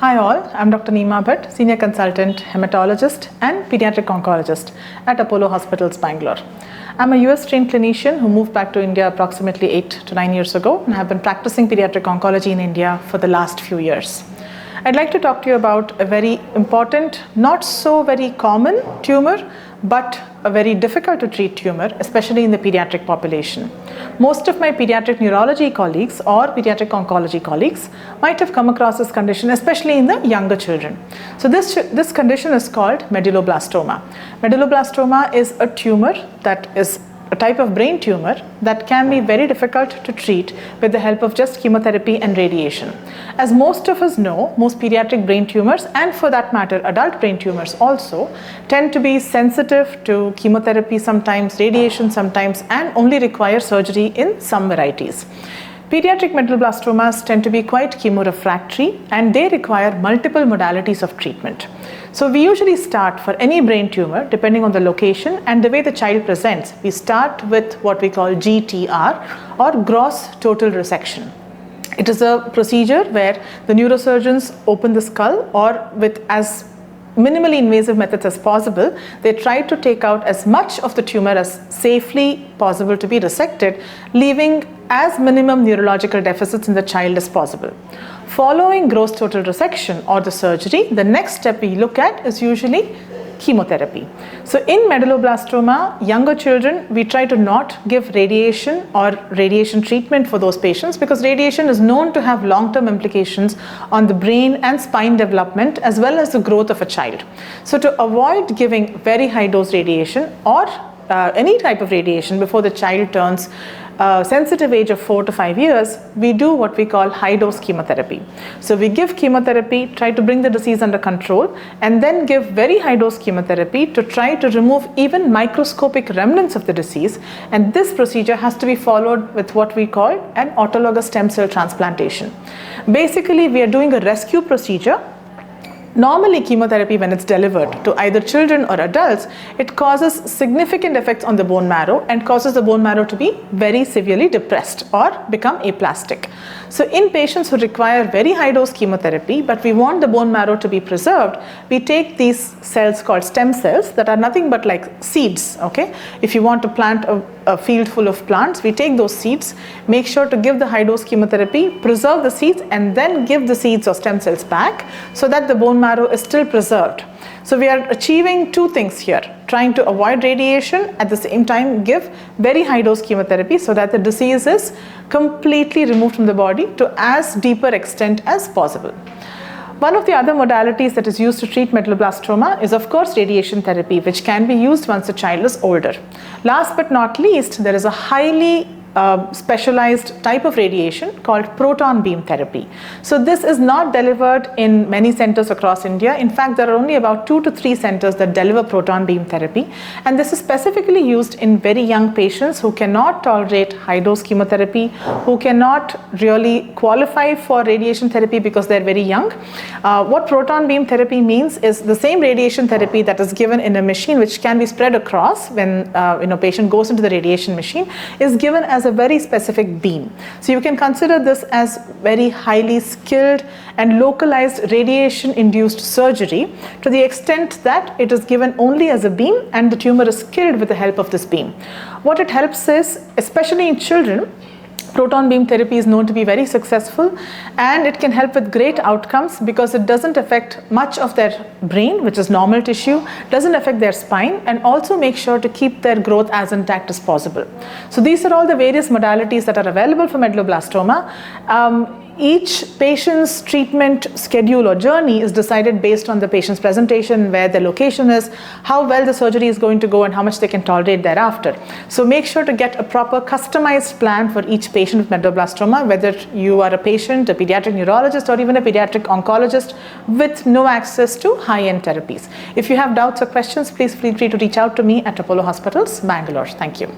Hi all, I'm Dr. Neema Bhat, Senior Consultant Hematologist and Pediatric Oncologist at Apollo Hospitals, Bangalore. I'm a US trained clinician who moved back to India approximately 8 to 9 years ago and have been practicing pediatric oncology in India for the last few years. I'd like to talk to you about a very important, not so very common tumor, but a very difficult to treat tumor, especially in the pediatric population. Most of my pediatric neurology colleagues or pediatric oncology colleagues might have come across this condition, especially in the younger children. So this condition is called medulloblastoma. Medulloblastoma is a tumor that is a type of brain tumor that can be very difficult to treat with the help of just chemotherapy and radiation. As most of us know, most pediatric brain tumors, and for that matter adult brain tumors also, tend to be sensitive to chemotherapy sometimes, radiation sometimes, and only require surgery in some varieties. Pediatric medulloblastomas tend to be quite chemorefractory and they require multiple modalities of treatment. So we usually start for any brain tumor, depending on the location and the way the child presents, we start with what we call GTR or gross total resection. It is a procedure where the neurosurgeons open the skull or with as minimally invasive methods as possible, they try to take out as much of the tumor as safely possible to be resected, leaving as minimum neurological deficits in the child as possible. Following gross total resection or the surgery, the next step we look at is usually chemotherapy. So in medulloblastoma, younger children, we try to not give radiation or radiation treatment for those patients because radiation is known to have long-term implications on the brain and spine development as well as the growth of a child. So to avoid giving very high dose radiation or any type of radiation before the child turns sensitive age of 4 to 5 years, we do what we call high dose chemotherapy. So we give chemotherapy, try to bring the disease under control, and then give very high dose chemotherapy to try to remove even microscopic remnants of the disease. And this procedure has to be followed with what we call an autologous stem cell transplantation. Basically, we are doing a rescue procedure. Normally, chemotherapy, when it's delivered to either children or adults, it causes significant effects on the bone marrow and causes the bone marrow to be very severely depressed or become aplastic. So in patients who require very high dose chemotherapy, but we want the bone marrow to be preserved, we take these cells called stem cells that are nothing but like seeds, okay? If you want to plant a field full of plants, we take those seeds, make sure to give the high dose chemotherapy, preserve the seeds, and then give the seeds or stem cells back so that the bone marrow is still preserved. So we are achieving two things here, trying to avoid radiation, at the same time give very high dose chemotherapy so that the disease is completely removed from the body to as deeper extent as possible. One of the other modalities that is used to treat medulloblastoma is of course radiation therapy, which can be used once the child is older. Last but not least, there is a highly specialized type of radiation called proton beam therapy. So this is not delivered in many centers across India. In fact, there are only about 2 to 3 centers that deliver proton beam therapy, and this is specifically used in very young patients who cannot tolerate high dose chemotherapy, who cannot really qualify for radiation therapy because they're very young. What proton beam therapy means is the same radiation therapy that is given in a machine which can be spread across when patient goes into the radiation machine is given as a very specific beam. So you can consider this as very highly skilled and localized radiation induced surgery to the extent that it is given only as a beam and the tumor is killed with the help of this beam. What it helps is, especially in children, proton beam therapy is known to be very successful and it can help with great outcomes because it doesn't affect much of their brain, which is normal tissue, doesn't affect their spine, and also make sure to keep their growth as intact as possible. So these are all the various modalities that are available for medulloblastoma. Each patient's treatment schedule or journey is decided based on the patient's presentation, where the location is, how well the surgery is going to go, and how much they can tolerate thereafter. So make sure to get a proper customized plan for each patient with medulloblastoma, whether you are a patient, a pediatric neurologist, or even a pediatric oncologist with no access to high-end therapies. If you have doubts or questions, please feel free to reach out to me at Apollo Hospitals, Bangalore. Thank you.